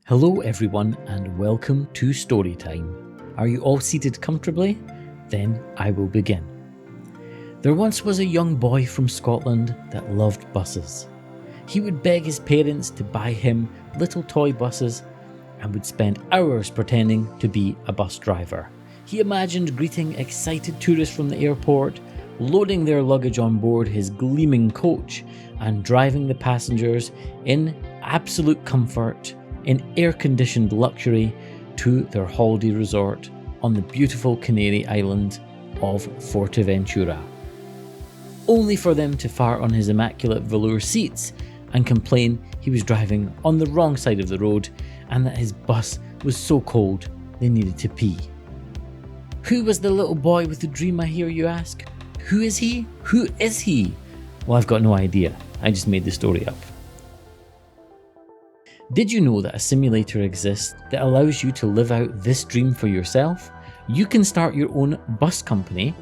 Hello everyone and welcome to Storytime. Are you all seated comfortably? Then I will begin. There once was a young boy from Scotland that loved buses. He would beg his parents to buy him little toy buses and would spend hours pretending to be a bus driver. He imagined greeting excited tourists from the airport, loading their luggage on board his gleaming coach and driving the passengers in absolute comfort in air-conditioned luxury to their holiday resort on the beautiful Canary island of Fuerteventura. Only for them to fart on his immaculate velour seats and complain he was driving on the wrong side of the road and that his bus was so cold they needed to pee. Who was the little boy with the dream, I hear you ask? Who is he? Who is he? Well, I've got no idea. I just made the story up. Did you know that a simulator exists that allows you to live out this dream for yourself? You can start your own bus company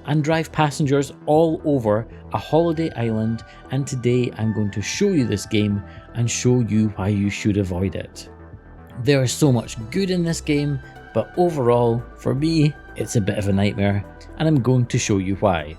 and drive passengers all over a holiday island, and today I'm going to show you this game and show you why you should avoid it. There is so much good in this game, but overall, for me, it's a bit of a nightmare, and I'm going to show you why.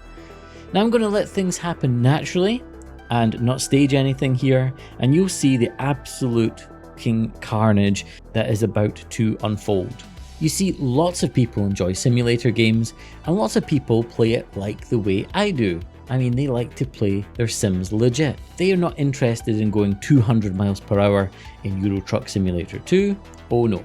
Now I'm going to let things happen naturally and not stage anything here, and you'll see the absolute king carnage that is about to unfold. You see, lots of people enjoy simulator games and lots of people play it like the way I do. I mean, they like to play their Sims legit. They are not interested in going 200 miles per hour in Euro Truck Simulator 2. Oh no.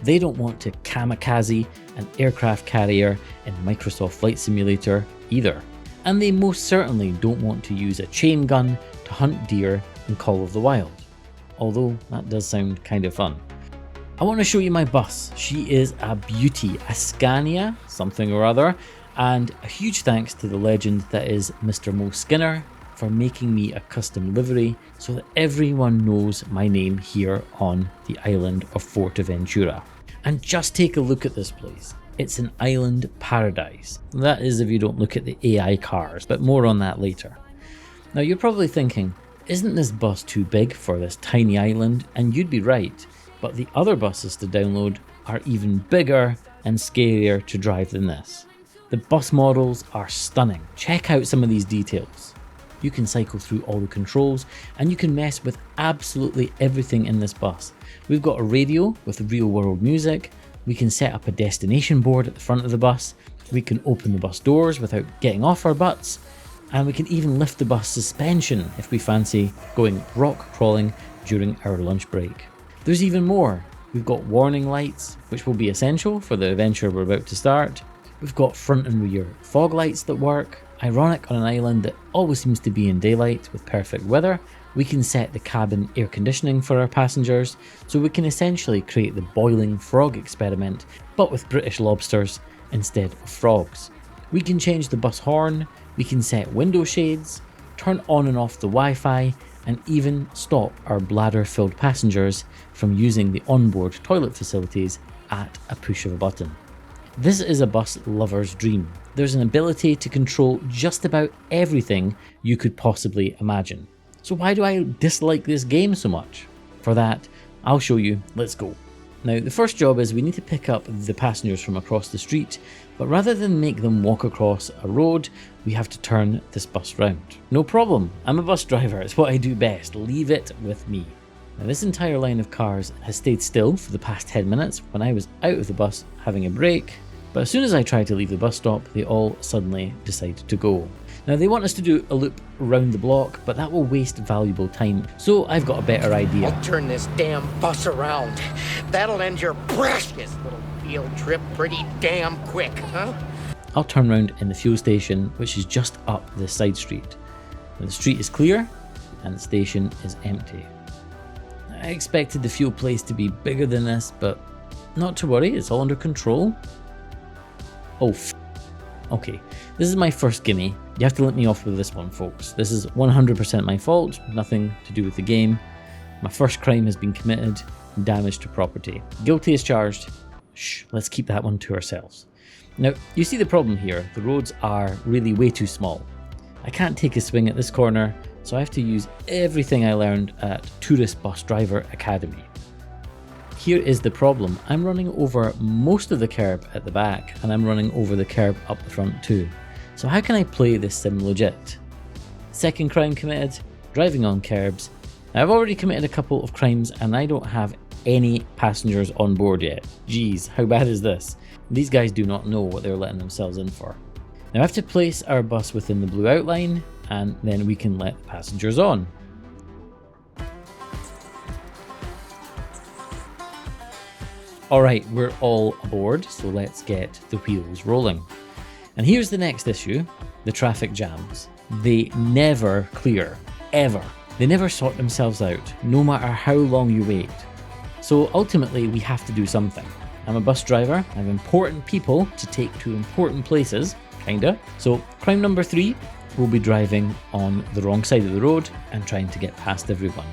They don't want to kamikaze an aircraft carrier in Microsoft Flight Simulator either. And they most certainly don't want to use a chain gun to hunt deer in Call of the Wild. Although that does sound kind of fun. I want to show you my bus. She is a beauty, a Scania something or other, and a huge thanks to the legend that is Mr. MohSkinner for making me a custom livery so that everyone knows my name here on the island of Fuerteventura. And just take a look at this place. It's an island paradise. That is if you don't look at the AI cars, but more on that later. Now you're probably thinking, isn't this bus too big for this tiny island? And you'd be right, but the other buses to download are even bigger and scarier to drive than this. The bus models are stunning. Check out some of these details. You can cycle through all the controls and you can mess with absolutely everything in this bus. We've got a radio with real world music. We can set up a destination board at the front of the bus. We can open the bus doors without getting off our butts. And we can even lift the bus suspension if we fancy going rock crawling during our lunch break. There's even more. We've got warning lights, which will be essential for the adventure we're about to start. We've got front and rear fog lights that work. Ironic on an island that always seems to be in daylight with perfect weather. We can set the cabin air conditioning for our passengers, so we can essentially create the boiling frog experiment, but with British lobsters instead of frogs. We can change the bus horn, we can set window shades, turn on and off the Wi-Fi, and even stop our bladder-filled passengers from using the onboard toilet facilities at a push of a button. This is a bus lover's dream. There's an ability to control just about everything you could possibly imagine. So why do I dislike this game so much? For that, I'll show you. Let's go. Now, the first job is we need to pick up the passengers from across the street, but rather than make them walk across a road, we have to turn this bus round. No problem, I'm a bus driver, it's what I do best, leave it with me. Now, this entire line of cars has stayed still for the past 10 minutes when I was out of the bus having a break, but as soon as I try to leave the bus stop, they all suddenly decide to go. Now, they want us to do a loop around the block, but that will waste valuable time, so I've got a better idea. I'll turn this damn bus around. That'll end your precious little field trip pretty damn quick, huh? I'll turn around in the fuel station, which is just up this side street. Now, the street is clear and the station is empty. I expected the fuel place to be bigger than this, but not to worry, it's all under control. Oh, okay, this is my first gimme. You have to let me off with this one, folks. This is 100% my fault, nothing to do with the game. My first crime has been committed, damage to property. Guilty as charged. Shh, let's keep that one to ourselves. Now, you see the problem here. The roads are really way too small. I can't take a swing at this corner, so I have to use everything I learned at Tourist Bus Driver Academy. here is the problem. I'm running over most of the curb at the back, and I'm running over the curb up the front too. So how can I play this sim legit? Second crime committed, driving on curbs. Now I've already committed a couple of crimes and I don't have any passengers on board yet. Jeez, how bad is this? These guys do not know what they're letting themselves in for. Now I have to place our bus within the blue outline and then we can let the passengers on. Alright, we're all aboard, so let's get the wheels rolling. And here's the next issue, the traffic jams. They never clear, ever. They never sort themselves out, no matter how long you wait. So ultimately we have to do something. I'm a bus driver, I have important people to take to important places, kinda. So crime number 3, we'll be driving on the wrong side of the road and trying to get past everyone.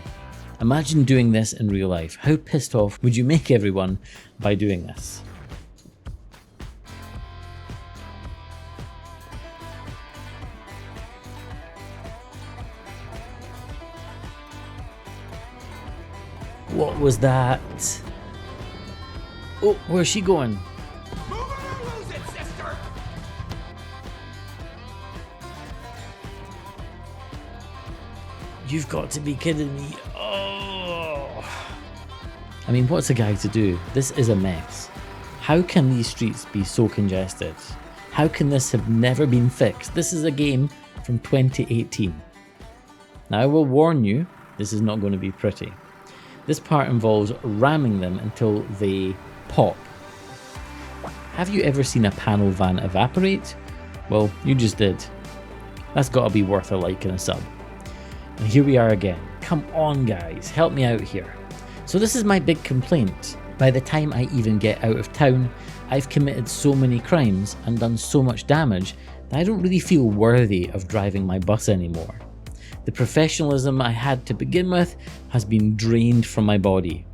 Imagine doing this in real life. How pissed off would you make everyone by doing this? What was that? Oh, where's she going? Move or lose it, sister! You've got to be kidding me. Oh. I mean, what's a guy to do? This is a mess. How can these streets be so congested? How can this have never been fixed? This is a game from 2018. Now I will warn you, this is not going to be pretty. This part involves ramming them until they pop. Have you ever seen a panel van evaporate? Well, you just did. That's got to be worth a like and a sub. And here we are again. Come on guys, help me out here. So this is my big complaint. By the time I even get out of town, I've committed so many crimes and done so much damage that I don't really feel worthy of driving my bus anymore. The professionalism I had to begin with has been drained from my body.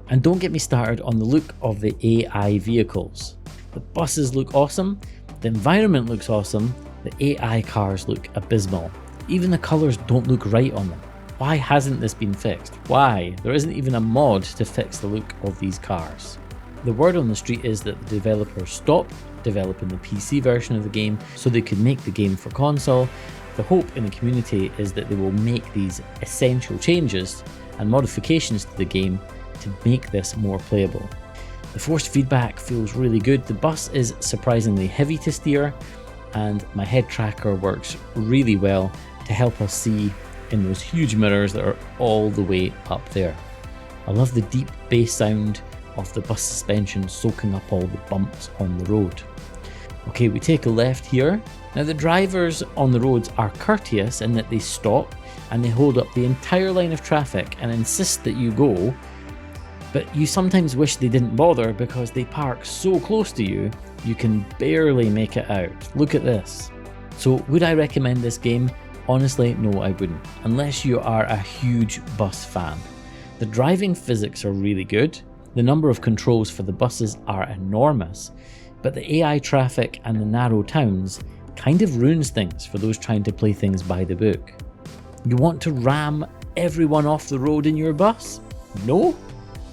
And don't get me started on the look of the AI vehicles. The buses look awesome, the environment looks awesome, the AI cars look abysmal. Even the colours don't look right on them. Why hasn't this been fixed? Why? There isn't even a mod to fix the look of these cars. The word on the street is that the developers stopped developing the PC version of the game so they could make the game for console. The hope in the community is that they will make these essential changes and modifications to the game to make this more playable. The force feedback feels really good. The bus is surprisingly heavy to steer and my head tracker works really well to help us see in those huge mirrors that are all the way up there. I love the deep bass sound of the bus suspension soaking up all the bumps on the road. Okay, we take a left here. Now the drivers on the roads are courteous in that they stop and they hold up the entire line of traffic and insist that you go, but you sometimes wish they didn't bother because they park so close to you, you can barely make it out. Look at this. So would I recommend this game? Honestly, no, I wouldn't, unless you are a huge bus fan. The driving physics are really good, the number of controls for the buses are enormous, but the AI traffic and the narrow towns kind of ruins things for those trying to play things by the book. You want to ram everyone off the road in your bus? No?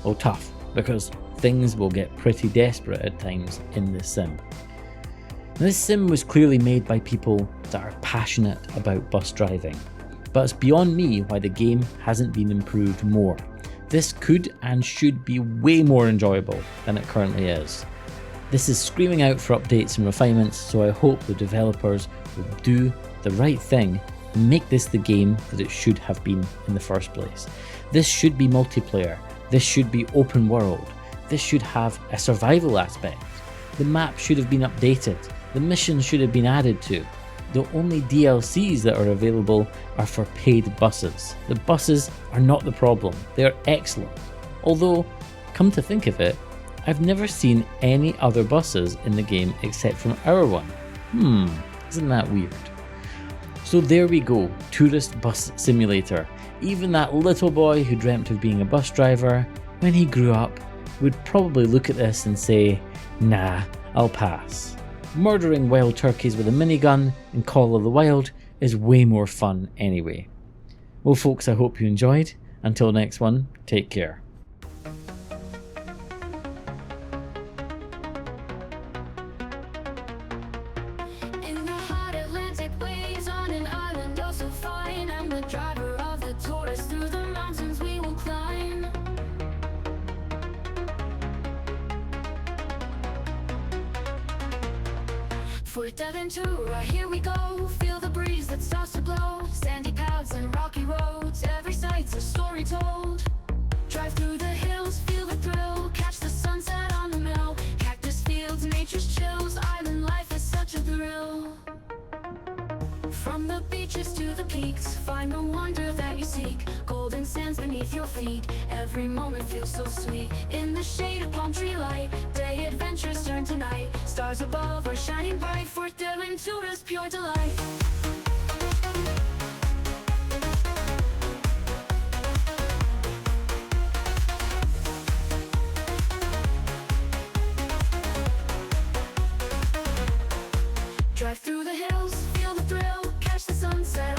Oh, tough, because things will get pretty desperate at times in this sim. Now, this sim was clearly made by people that are passionate about bus driving, but it's beyond me why the game hasn't been improved more. This could and should be way more enjoyable than it currently is. This is screaming out for updates and refinements, so I hope the developers will do the right thing and make this the game that it should have been in the first place. This should be multiplayer, this should be open world, this should have a survival aspect. The map should have been updated, the missions should have been added to. The only DLCs that are available are for paid buses. The buses are not the problem, they are excellent. Although, come to think of it, I've never seen any other buses in the game except from our one. Isn't that weird? So there we go, Tourist Bus Simulator. Even that little boy who dreamt of being a bus driver, when he grew up, would probably look at this and say, nah, I'll pass. Murdering wild turkeys with a minigun in Call of the Wild is way more fun anyway. Well folks, I hope you enjoyed. Until next one, take care. Fuerteventura, here we go. Feel the breeze that starts to blow. Sandy paths and rocky roads, every sight's a story told. Drive through the hills, feel the thrill. Catch the sunset on the mill. Cactus fields, nature's chills. Island life is such a thrill. From the beaches to the peaks, find the wonder that you seek. Golden sands beneath your feet, every moment feels so sweet. In the shade of palm tree light, day adventures turn to night. Stars above are shining bright, Fuerteventura's pure delight. Drive through the hills, feel the thrill. Catch the sunset